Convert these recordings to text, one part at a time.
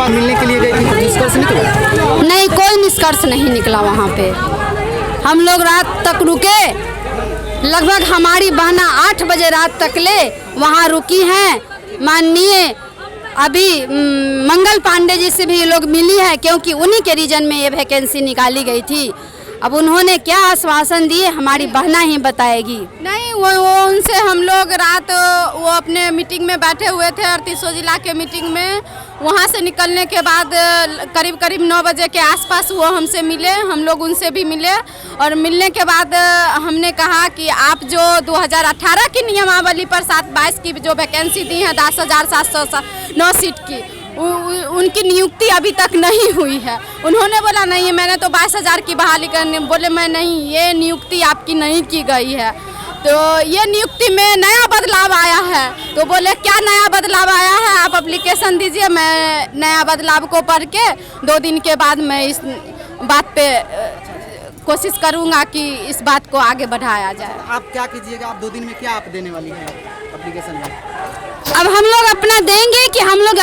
वहाँ मिलने के लिए गई थी, निष्कर्ष निकला? नहीं, कोई निष्कर्ष नहीं निकला वहाँ पे। हम लोग रात तक रुके, लगभग हमारी बहना 8 बजे रात तक ले वहाँ रुकी हैं। माननीय अभी मंगल पांडे जी से भी ये लोग मिली है, क्योंकि उन्हीं के रीजन में ये वैकेंसी निकाली गई थी। अब उन्होंने क्या आश्वासन दिए हमारी बहना ही बताएगी। नहीं, वो उनसे हम लोग रात वो अपने मीटिंग में बैठे हुए थे, 38 जिला के मीटिंग में। वहाँ से निकलने के बाद करीब 9 बजे के आसपास वो हमसे मिले, हम लोग उनसे भी मिले। और मिलने के बाद हमने कहा कि आप जो 2018 की नियमावली पर 7/22 की जो वैकेंसी दी है 10,709 सीट की, उनकी नियुक्ति अभी तक नहीं हुई है। उन्होंने बोला नहीं, मैंने तो 22,000 की बहाली करने, बोले मैं नहीं, ये नियुक्ति आपकी नहीं की गई है। तो ये नियुक्ति में नया बदलाव आया है। तो बोले क्या नया बदलाव आया है, आप एप्लीकेशन दीजिए, मैं नया बदलाव को पढ़ के 2 दिन के बाद मैं इस बात पे कोशिश करूँगा कि इस बात को आगे बढ़ाया जाए। आप क्या कीजिएगा, आप 2 दिन में क्या आप देने वाली हैं एप्लीकेशन में? अब हम लोग अपना देंगे कि हम लोग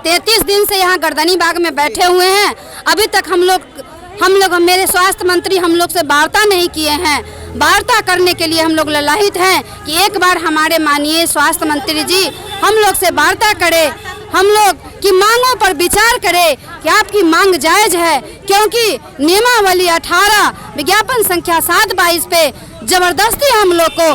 33 दिन से यहाँ गर्दनी बाग में बैठे हुए हैं। अभी तक हम लोग मेरे स्वास्थ्य मंत्री हम लोग से वार्ता नहीं किए हैं। वार्ता करने के लिए हम लोग ललाहित हैं कि एक बार हमारे माननीय स्वास्थ्य मंत्री जी हम लोग से वार्ता करें, हम लोग की मांगों पर विचार करें कि आपकी मांग जायज़ है। क्योंकि नियमावली 18 विज्ञापन संख्या 7/22 पे जबरदस्ती हम लोग को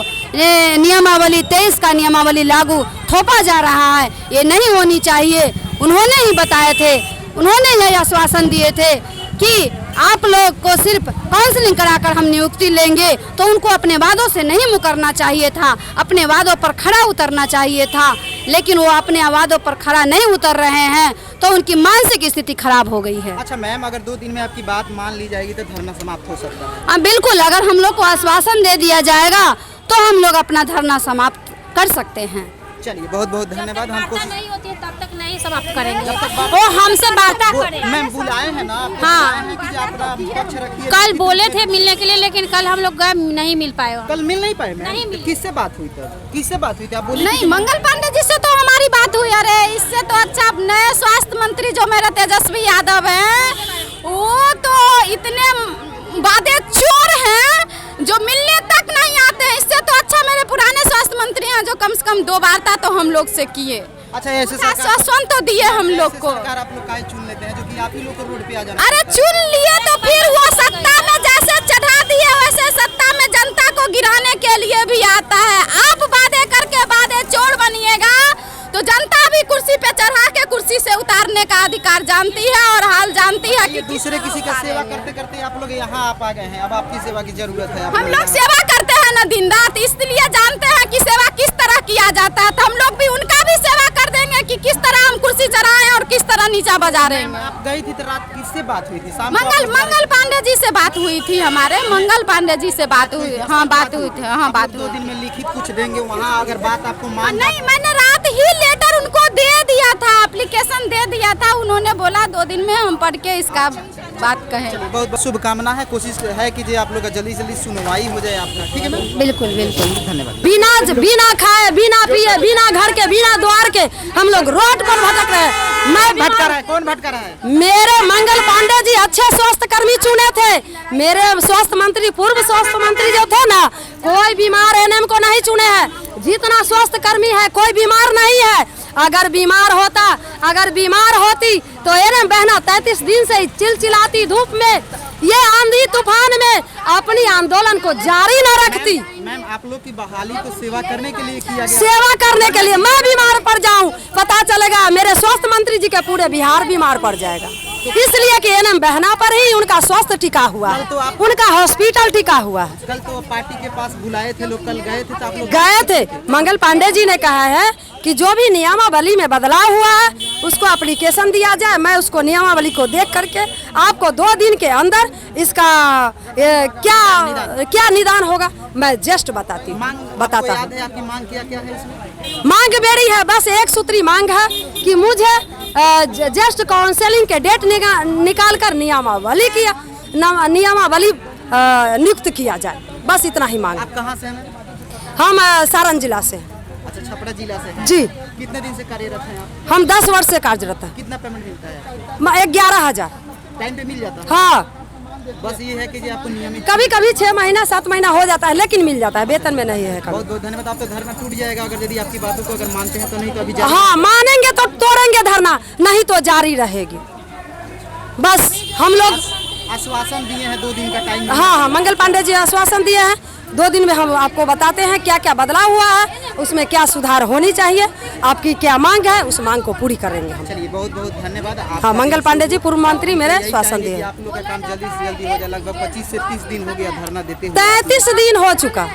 नियमावली 23 का नियमावली लागू थोपा जा रहा है, ये नहीं होनी चाहिए। उन्होंने ही बताए थे, उन्होंने यह आश्वासन दिए थे कि आप लोग को सिर्फ काउंसलिंग कराकर हम नियुक्ति लेंगे। तो उनको अपने वादों से नहीं मुकरना चाहिए था, अपने वादों पर खरा उतरना चाहिए था। लेकिन वो अपने वादों पर खरा नहीं उतर रहे हैं, तो उनकी मानसिक स्थिति खराब हो गई है। अच्छा मैम, अगर 2 दिन में आपकी बात मान ली जाएगी तो धरना समाप्त हो सकता है? हाँ बिल्कुल, अगर हम लोग को आश्वासन दे दिया जाएगा तो हम लोग अपना धरना समाप्त कर सकते हैं। चलिए, बहुत बहुत धन्यवाद। हम कोशिश नहीं होती है तब तक नहीं समाप्त करेंगे। वो हमसे वार्ता करें। मैम बुलाए हैं ना? हाँ, हैं कि अपना पक्ष रखिए। कल बोले थे मिलने के लिए, लेकिन कल हम लोग गए, नहीं मिल पाए। कल मिल नहीं पाए मैम? नहीं मिले। किससे बात हुई तब? किससे बात हुई थी? आप बोलिए। नहीं, मंगल पांडे जी से तो हमारी बात हुई। अरे इससे तो अच्छा नए स्वास्थ्य मंत्री जो मेरे तेजस्वी यादव हैं, वो तो इतने वादे चोर हैं जो मिलने तक नहीं आते हैं। इससे तो अच्छा मेरे पुराने स्वास्थ्य मंत्री हैं जो कम से कम 2 वार्ता तो हम लोग से किए। अच्छा, ऐसे आश्वासन तो दिए हम लोग को। सरकार आप लोग काहे चुन लेते हैं जो कि आप ही लोग को रोड पे आ जाना? अरे चुन लिए तो फिर वो सत्ता में जैसे चढ़ा दिए वैसे सत्ता में जनता को गिराने के लिए भी आता है। आप वादे करके वादे चोर बनिएगा तो जनता भी कुर्सी पे चढ़ा के कुर्सी से उतारने का अधिकार जानती है और हाल जानती है कि दूसरे किसी का सेवा करते करते आप लोग यहाँ आप आ गए हैं। अब आपकी सेवा की जरूरत है। हम लोग सेवा करते हैं ना दिन रात, इसलिए जानते हैं कि सेवा किस तरह किया जाता है। तो हम लोग भी उनका भी सेवा कर देंगे कि किस तरह हम कुर्सी चढ़ाएं और किस तरह नीचा बजा रहे हैं। आप गई थी तो रात किससे बात हुई थी? शाम मंगल पांडे जी से बात हुई थी हमारे। मंगल पांडे जी से बात हुई। हाँ बात हुई थी। हाँ बात 2 दिन में लिखित कुछ देंगे वहाँ, अगर बात आपको मान? नहीं, मैंने रात ही लेटर उनको दे दिया था, एप्लीकेशन दे दिया था। उन्होंने बोला 2 दिन में हम पढ़ के इसका बात कहें। बहुत बहुत शुभकामना है। कोशिश है कि जो आप लोग का जल्दी जल्दी सुनवाई हो जाए आपका। ठीक है मैम? बिल्कुल बिल्कुल। धन्यवाद। बिना खाए, बिना पिए, बिना घर के, बिना द्वार के हम लोग रोड पर भटक रहे हैं। मैं भटका रहा है? कौन भटका रहा है? मेरे मंगल पांडे जी अच्छे स्वास्थ्य कर्मी चुने थे। मेरे स्वास्थ्य मंत्री, पूर्व स्वास्थ्य मंत्री जो थे ना, कोई बीमार एनएम को नहीं चुने हैं। जितना स्वास्थ्य कर्मी है कोई बीमार नहीं है। अगर बीमार होती तो एनएम बहना 33 दिन से चिलचिलाती धूप में, ये आंधी तूफान में अपनी आंदोलन को जारी न रखती। मैम, आप लोग की बहाली तो सेवा करने के लिए किया गया। सेवा करने के लिए मैं बीमार पड़ जाऊं, पता चलेगा मेरे स्वास्थ्य मंत्री जी के पूरे बिहार बीमार पड़ जाएगा। इसलिए कि एनएम बहना पर ही उनका स्वास्थ्य टिका हुआ है, उनका हॉस्पिटल टिका हुआ है। कल तो पार्टी के पास बुलाए थे लोग, कल गए थे तो आप लोग गए थे। मंगल पांडे जी ने कहा है कि जो भी नियमावली में बदलाव हुआ है उसको एप्लीकेशन दिया जाए। मैं उसको नियमावली को देख करके आपको 2 दिन के अंदर इसका क्या निदान होगा मैं जस्ट बताता हूँ। आपकी मांग क्या है इसमें? मांग मेरी है बस एक सूत्री मांग है कि मुझे जस्ट काउंसलिंग के डेट निकाल कर नियमावली नियुक्त किया जाए, बस इतना ही मांग। आप कहाँ से हैं? हम सारण जिला से। अच्छा, छपरा जिला से हैं। जी। कितने दिन से कार्यरत हैं आप? हम 10 वर्ष से कार्यरत है। कितना पेमेंट मिलता है? 11,000। टाइम पे मिल जाता है? हाँ, बस ये है कि जी आपको नियमित कभी कभी 6 महीना 7 महीना हो जाता है, लेकिन मिल जाता है, वेतन में नहीं है कभी। बहुत बहुत धन्यवाद। आप तो धरना टूट जाएगा अगर यदि आपकी बातों को अगर मानते हैं तो, नहीं तो अभी हाँ, मानेंगे तो तोड़ेंगे धरना, नहीं तो जारी रहेगी। बस हम लोग आश्वासन दिए हैं 2 दिन का टाइम। हाँ, मंगल पांडे जी आश्वासन दिए हैं 2 दिन में हम आपको बताते हैं क्या क्या बदलाव हुआ है, उसमें क्या सुधार होनी चाहिए, आपकी क्या मांग है, उस मांग को पूरी करेंगे हम। चलिए, बहुत बहुत धन्यवाद। हाँ, मंगल पांडे जी पूर्व मंत्री मेरे आश्वासन दिए। आप लोग का काम जल्दी से जल्दी हो जाए। लगभग 25 से 30 दिन हो गया धरना देते हुए। 33 दिन हो चुका।